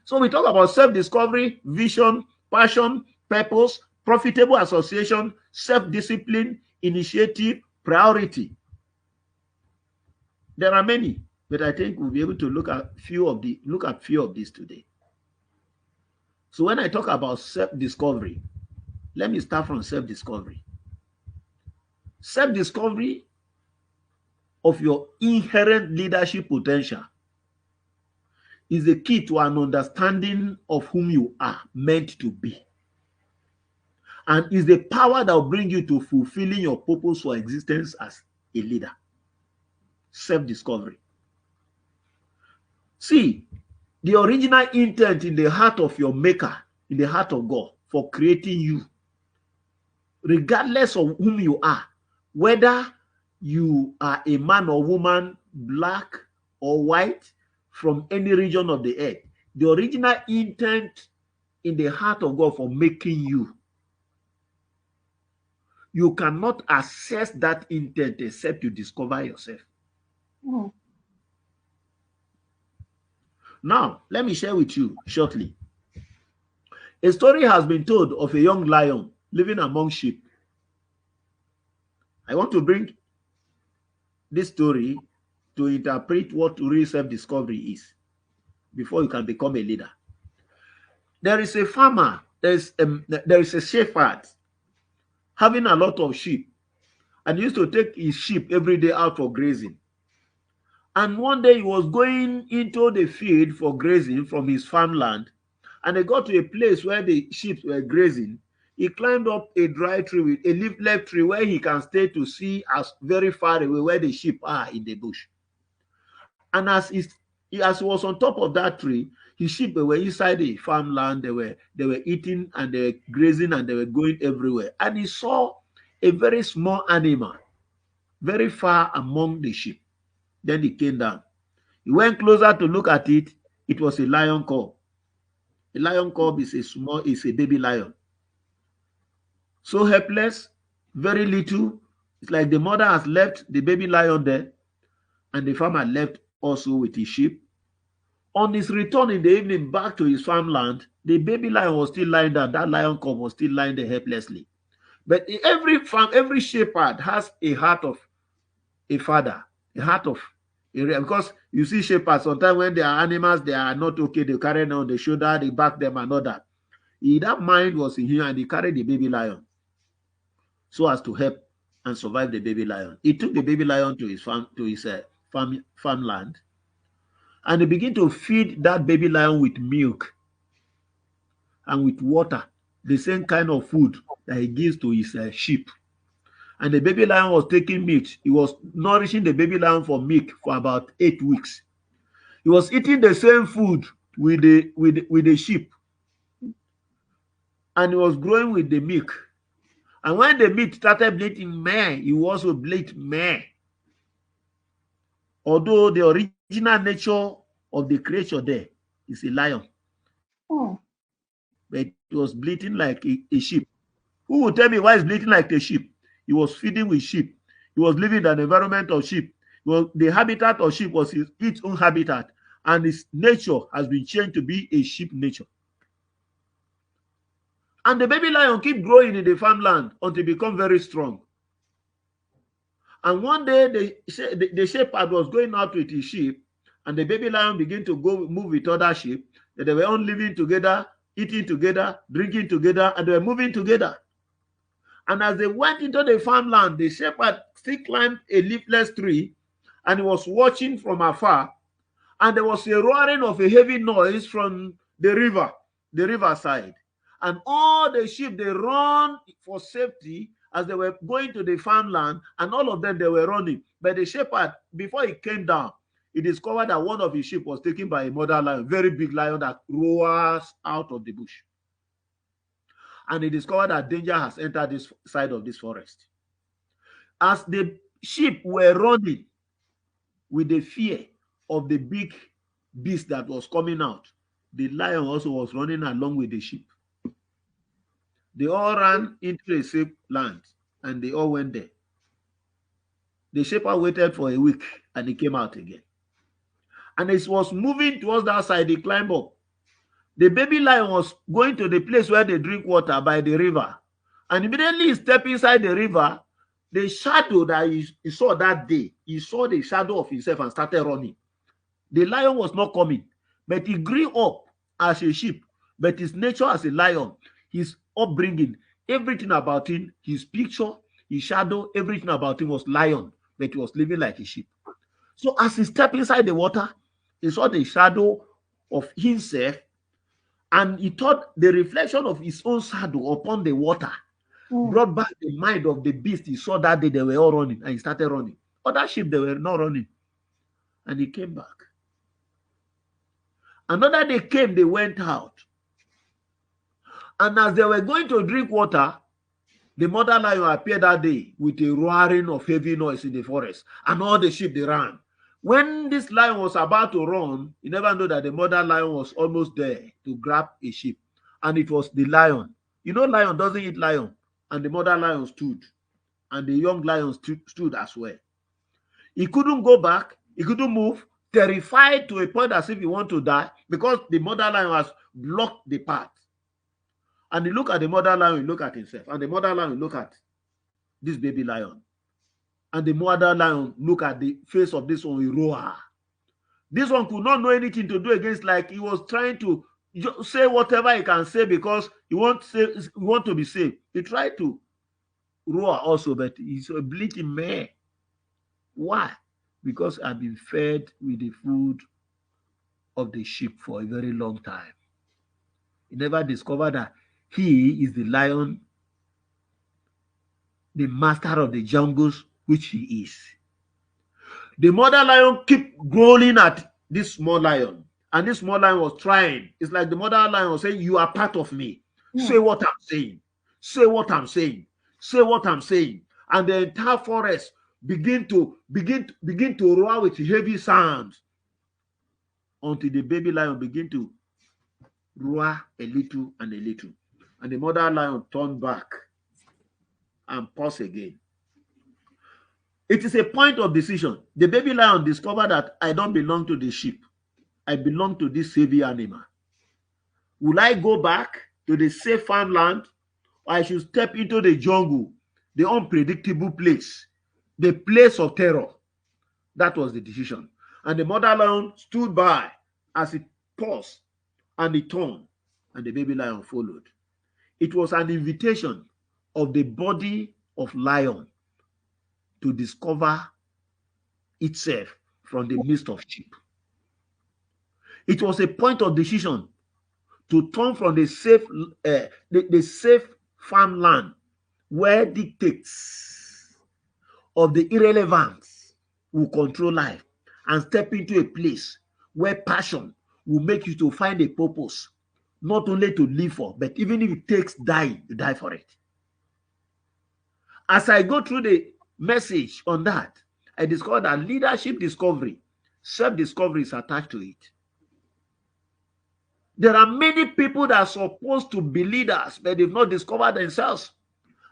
So we talk about self-discovery, vision, passion, purpose, profitable association, self-discipline, initiative, priority. There are many, but I think we'll be able to look at few of these today. So when I talk about self-discovery, let me start from self-discovery. Self-discovery of your inherent leadership potential is the key to an understanding of whom you are meant to be, and is the power that will bring you to fulfilling your purpose for existence as a leader. Self-discovery. See, the original intent in the heart of your maker, in the heart of God, for creating you, regardless of whom you are, whether you are a man or woman, black or white, from any region of the earth, the original intent in the heart of God for making you, you cannot assess that intent except you discover yourself. Now, let me share with you shortly. A story has been told of a young lion living among sheep. I want to bring this story to interpret what real self-discovery is before you can become a leader. There is a farmer, there is a shepherd having a lot of sheep, and he used to take his sheep every day out for grazing. And one day he was going into the field for grazing from his farmland, and they got to a place where the sheep were grazing. He climbed up a dry tree with a leafless tree where he can stay to see as very far away where the sheep are in the bush. And as he was on top of that tree, his sheep were inside the farmland. They were eating and they were grazing and they were going everywhere. And he saw a very small animal very far among the sheep. Then he came down. He went closer to look at it. It was a lion cub. A lion cub is a baby lion. So helpless, very little. It's like the mother has left the baby lion there, and the farmer left also with his sheep. On his return in the evening back to his farmland, the baby lion was still lying down. That lion cub was still lying there helplessly. But every shepherd has a heart of a father, a heart of a, because you see shepherds sometimes when they are animals, they are not okay. They carry them on the shoulder, they back them and all that. That mind was in him, and he carried the baby lion so as to help and survive the baby lion. He took the baby lion to his farmland, and he began to feed that baby lion with milk and with water, the same kind of food that he gives to his sheep. And the baby lion was taking meat. He was nourishing the baby lion for milk for about 8 weeks. He was eating the same food with the sheep, and he was growing with the milk. And when the meat started bleating meh, he also bleat meh. Although the original nature of the creature there is a lion, but it was bleating like a sheep. Who will tell me why it's bleating like a sheep? He was feeding with sheep. He was living in an environment of sheep. The habitat of sheep was its own habitat, and his nature has been changed to be a sheep nature. And the baby lion keep growing in the farmland until it become very strong. And one day the shepherd was going out with his sheep, and the baby lion began to move with other sheep. They were all living together, eating together, drinking together, and they were moving together. And as they went into the farmland, the shepherd still climbed a leafless tree, and he was watching from afar. And there was a roaring of a heavy noise from the riverside. And all the sheep, they run for safety as they were going to the farmland, and all of them, they were running. But the shepherd, before he came down, he discovered that one of his sheep was taken by a mother lion, very big lion that roars out of the bush. And he discovered that danger has entered this side of this forest. As the sheep were running with the fear of the big beast that was coming out, the lion also was running along with the sheep. They all ran into a safe land, and they all went there. The shepherd waited for a week, and he came out again. And as he was moving towards that side, he climbed up. The baby lion was going to the place where they drink water by the river. And immediately he stepped inside the river. The shadow that he saw that day, he saw the shadow of himself and started running. The lion was not coming, but he grew up as a sheep. But his nature as a lion, his upbringing, everything about him, his picture, his shadow, everything about him was lion, but he was living like a sheep. So as he stepped inside the water, he saw the shadow of himself, and he thought the reflection of his own shadow upon the water brought back the mind of the beast he saw that day. They were all running, and he started running. Other sheep, they were not running. And he came back. Another day came, they went out. And as they were going to drink water, the mother lion appeared that day with a roaring of heavy noise in the forest. And all the sheep, they ran. When this lion was about to run, you never know that the mother lion was almost there to grab a sheep. And it was the lion. You know, lion doesn't eat lion. And the mother lion stood. And the young lion stood as well. He couldn't go back. He couldn't move. Terrified to a point as if he wanted to die, because the mother lion has blocked the path. And he look at the mother lion, he look at himself. And the mother lion look at this baby lion. And the mother lion look at the face of this one, he roar. This one could not know anything to do against, like he was trying to say whatever he can say because he want to be safe. He tried to roar also, but he's a bleating meh. Why? Because I've been fed with the food of the sheep for a very long time. He never discovered that he is the lion, the master of the jungles, which he is. The mother lion kept growling at this small lion, and this small lion was trying. It's like the mother lion was saying, you are part of me. Say what I'm saying. Say what I'm saying. Say what I'm saying. And the entire forest begin to roar with heavy sounds until the baby lion begin to roar a little and a little. And the mother lion turned back and paused again. It is a point of decision. The baby lion discovered that I don't belong to the sheep. I belong to this heavy animal. Will I go back to the safe farmland, or I should step into the jungle, the unpredictable place, the place of terror? That was the decision. And the mother lion stood by as it paused, and it turned, and the baby lion followed. It was an invitation of the body of lion to discover itself from the midst of sheep. It was a point of decision to turn from the safe farmland where dictates of the irrelevance will control life, and step into a place where passion will make you to find a purpose, not only to live for, but even if it takes dying, you die for it. As I go through the message on that, I discovered that leadership discovery, self-discovery is attached to it. There are many people that are supposed to be leaders, but they've not discovered themselves.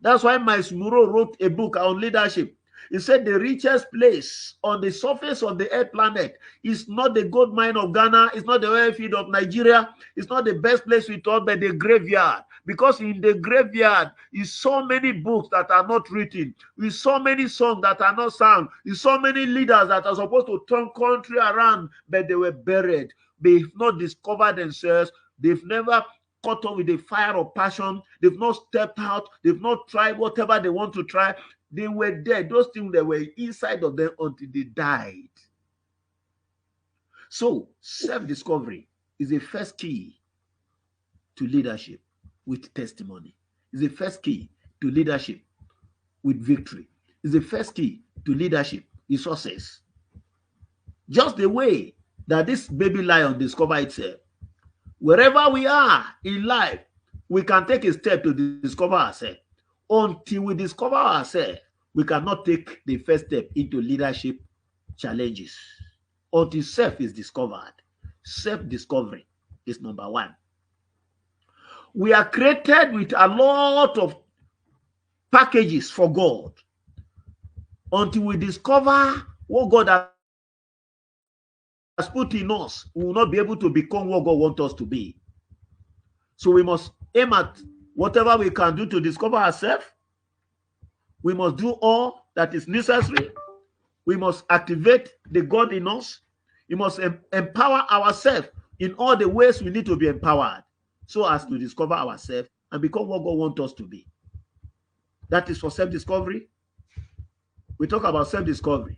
That's why Miles Munroe wrote a book on leadership. He said the richest place on the surface of the earth planet is not the gold mine of Ghana, it's not the oil field of Nigeria, it's not the best place we thought, but the graveyard. Because in the graveyard is so many books that are not written, is so many songs that are not sung, is so many leaders that are supposed to turn country around, but they were buried. They've not discovered themselves. They've never caught up with the fire of passion. They've not stepped out. They've not tried whatever they want to try. They were there. Those things that were inside of them until they died. So self-discovery is the first key to leadership with testimony. It's the first key to leadership with victory. It's the first key to leadership with success. Just the way that this baby lion discovered itself. Wherever we are in life, we can take a step to discover ourselves. Until we discover ourselves, we cannot take the first step into leadership challenges. Until self is discovered. Self-discovery is number one. We are created with a lot of packages for God. Until we discover what God has put in us, we will not be able to become what God wants us to be. So we must aim at whatever we can do to discover ourselves. We must do all that is necessary. We must activate the God in us. We must empower ourselves in all the ways we need to be empowered so as to discover ourselves and become what God wants us to be. That is for self-discovery. We talk about self-discovery.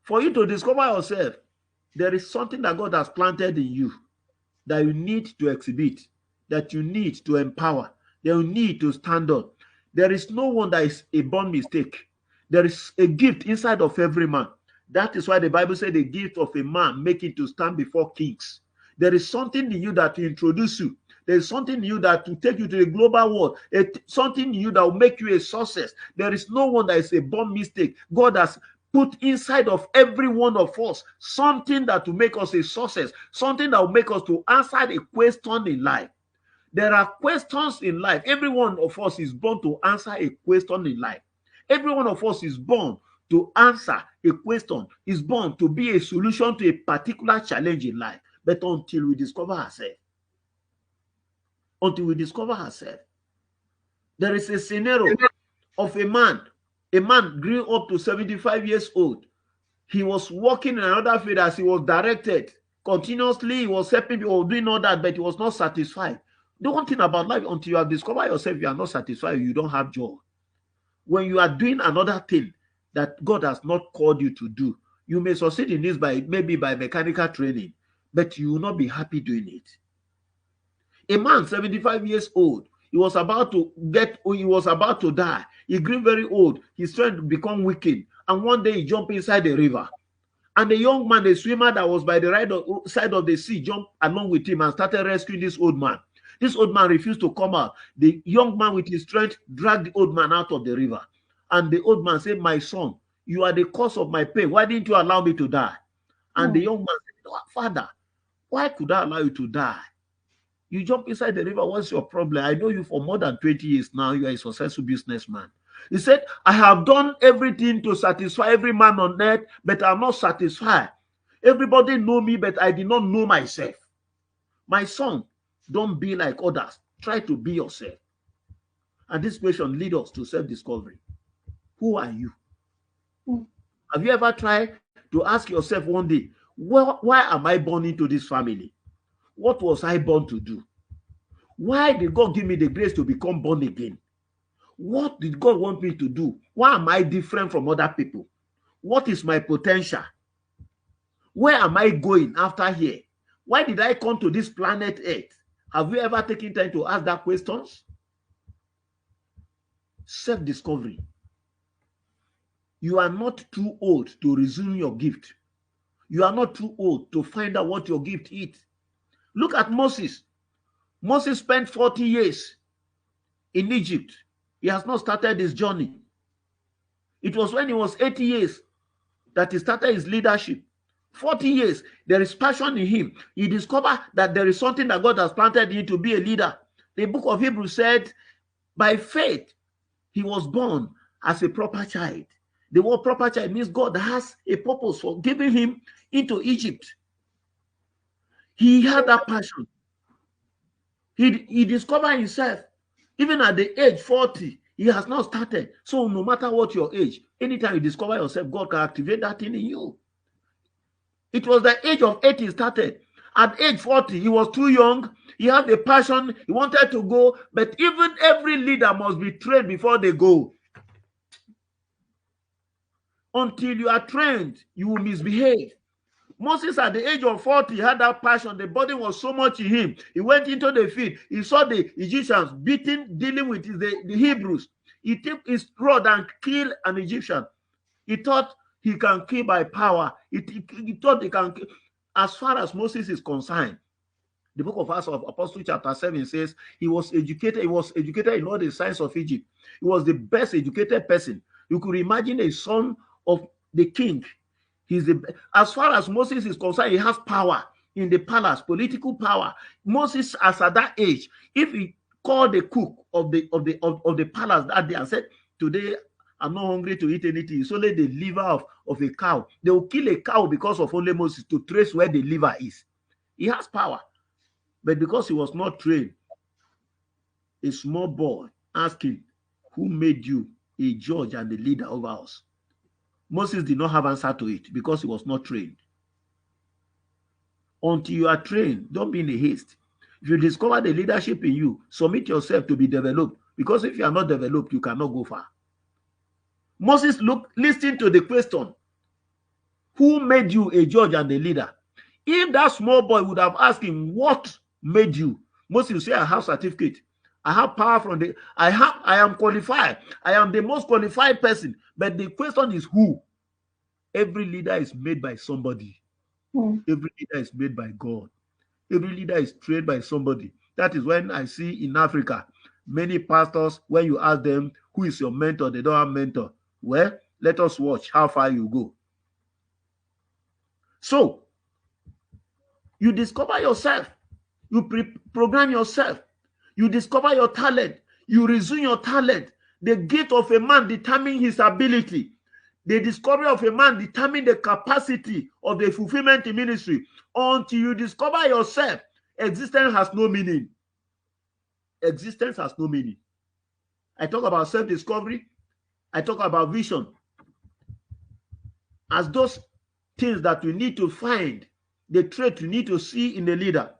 For you to discover yourself, there is something that God has planted in you that you need to exhibit, that you need to empower, that you need to stand up. There is no one that is a born mistake. There is a gift inside of every man. That is why the Bible said the gift of a man make it to stand before kings. There is something in you that will introduce you. There is something in you that will take you to the global world. Something in you that will make you a success. There is no one that is a born mistake. God has put inside of every one of us something that will make us a success, something that will make us to answer a question in life. There are questions in life. Every one of us is born to answer a question in life. Every one of us is born to answer a question, is born to be a solution to a particular challenge in life. But until we discover ourselves, there is a scenario of a man grew up to 75 years old. He was working in another field as he was directed. Continuously, he was helping people, doing all that, but he was not satisfied. The one thing about life, until you have discovered yourself, you are not satisfied, you don't have joy. When you are doing another thing that God has not called you to do, you may succeed in this maybe by mechanical training, but you will not be happy doing it. A man, 75 years old, he was about to die. He grew very old. His strength become weakened. And one day he jumped inside the river. And the young man, the swimmer that was by the right side of the sea, jumped along with him and started rescuing this old man. This old man refused to come out. The young man with his strength dragged the old man out of the river. And the old man said, "My son, you are the cause of my pain. Why didn't you allow me to die?" And the young man said, "Father, why could I allow you to die? You jump inside the river. What's your problem? I know you for more than 20 years now. You are a successful businessman." He said, "I have done everything to satisfy every man on earth, but I'm not satisfied. Everybody know me, but I did not know myself. My son, don't be like others. Try to be yourself." And this question leads us to self-discovery. Who are you? Have you ever tried to ask yourself one day, why am I born into this family? What was I born to do? Why did God give me the grace to become born again? What did God want me to do? Why am I different from other people? What is my potential? Where am I going after here? Why did I come to this planet Earth? Have you ever taken time to ask that questions? Self-discovery. You are not too old to resume your gift. You are not too old to find out what your gift is. Look at Moses. Moses spent 40 years in Egypt. He has not started his journey. It was when he was 80 years that he started his leadership. 40 years, there is passion in him. He discovered that there is something that God has planted in him to be a leader. The book of Hebrews said, by faith, he was born as a proper child. The word proper child means God has a purpose for giving him into Egypt. He had that passion. He discovered himself. Even at the age 40, he has not started. So no matter what your age, anytime you discover yourself, God can activate that thing in you. It was the age of 80 he started. At age 40, he was too young. He had the passion. He wanted to go. But even every leader must be trained before they go. Until you are trained, you will misbehave. Moses at the age of 40 had that passion. The body was so much in him. He went into the field. He saw the Egyptians dealing with the Hebrews. He took his rod and killed an Egyptian. He thought he can kill by power. He thought he can kill. As far as Moses is concerned, the book of Acts of Apostles chapter 7 says he was educated. He was educated in all the science of Egypt. He was the best educated person. You could imagine a son of the king. As far as Moses is concerned, he has power in the palace, political power. Moses, as at that age, if he called the cook of the palace that day and said, "Today I'm not hungry to eat anything, it's only the liver of a cow," they will kill a cow because of only Moses to trace where the liver is. He has power. But because he was not trained, a small boy asking, who made you a judge and a leader over us? Moses did not have answer to it because he was not trained. Until you are trained, don't be in a haste. If you discover the leadership in you, submit yourself to be developed. Because if you are not developed, you cannot go far. Moses listened to the question, who made you a judge and a leader? If that small boy would have asked him, what made you? Moses will say, I have certificate. I have power from the, I am qualified. I am the most qualified person. But the question is who? Every leader is made by somebody. Every leader is made by God. Every leader is trained by somebody. That is when I see in Africa, many pastors, when you ask them, who is your mentor? They don't have mentor. Well, let us watch how far you go. So, you discover yourself. You program yourself. You discover your talent. You resume your talent. The gift of a man determines his ability. The discovery of a man determines the capacity of the fulfillment in ministry. Until you discover yourself, existence has no meaning. Existence has no meaning. I talk about self-discovery. I talk about vision. As those things that we need to find, the trait we need to see in the leader.